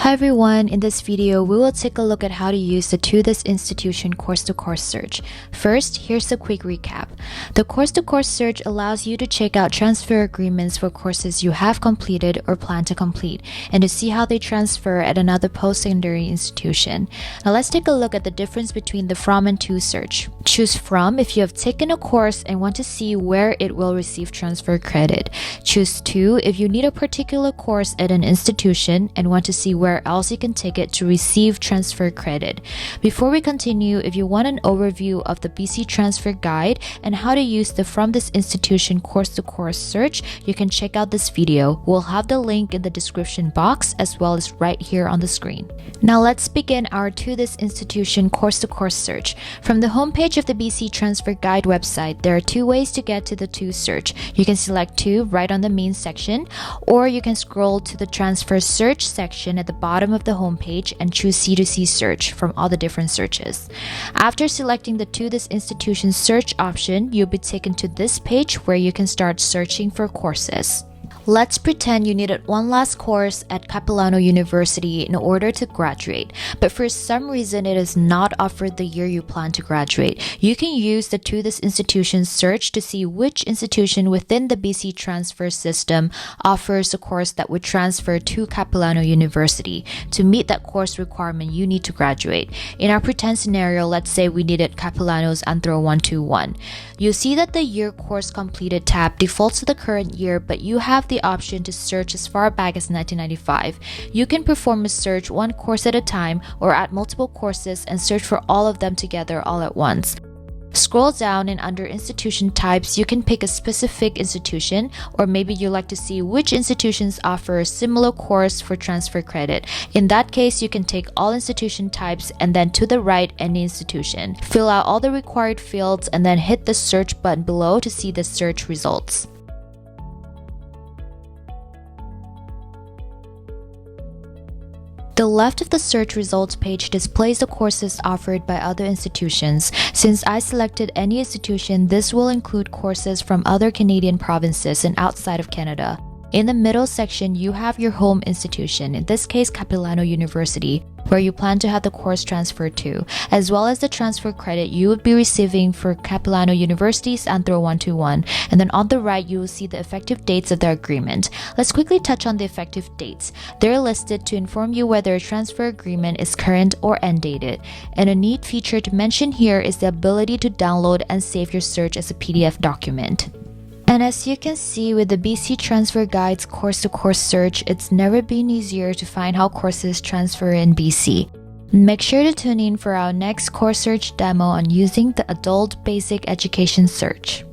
Hi everyone, in this video we will take a look at how to use the To This Institution course-to-course search. First, here's a quick recap. The course-to-course search allows you to check out transfer agreements for courses you have completed or plan to complete, and to see how they transfer at another post-secondary institution. Now let's take a look at the difference between the From and To search. Choose From if you have taken a course and want to see where it will receive transfer credit. Choose To if you need a particular course at an institution and want to see where else you can take it to receive transfer credit. Before we continue, if you want an overview of the BC Transfer Guide and how to use the From This Institution course-to-course search, you can check out this video. We'll have the link in the description box as well as right here on the screen. Now let's begin our To This Institution course-to-course search. From the homepage of the BC Transfer Guide website, there are two ways to get to the To search. You can select To right on the main section, or you can scroll to the Transfer Search section at the bottom of the homepage and choose C2C search from all the different searches. After selecting the To This Institution search option, you'll be taken to this page where you can start searching for courses. Let's pretend you needed one last course at Capilano University in order to graduate, but for some reason it is not offered the year you plan to graduate. You can use the To This Institution search to see which institution within the BC transfer system offers a course that would transfer to Capilano University. To meet that course requirement, you need to graduate. In our pretend scenario, let's say we needed Capilano's Anthro 121. You'll see that the Year Course Completed tab defaults to the current year, but you have the option to search as far back as 1995. You can perform a search one course at a time or add multiple courses and search for all of them together all at once. Scroll down and under institution types, you can pick a specific institution, or maybe you like to see which institutions offer a similar course for transfer credit. In that case, you can take all institution types and then to the right, any institution. Fill out all the required fields and then hit the search button below to see the search results. The left of the search results page displays the courses offered by other institutions. Since I selected any institution, this will include courses from other Canadian provinces and outside of Canada. In the middle section, you have your home institution, in this case Capilano University, where you plan to have the course transferred to, as well as the transfer credit you would be receiving for Capilano University's Anthro 121. And then on the right, you will see the effective dates of the agreement. Let's quickly touch on the effective dates. They're listed to inform you whether a transfer agreement is current or end dated. And a neat feature to mention here is the ability to download and save your search as a PDF document. And as you can see with the BC Transfer Guide's course-to-course search, it's never been easier to find how courses transfer in BC. Make sure to tune in for our next course search demo on using the Adult Basic Education search.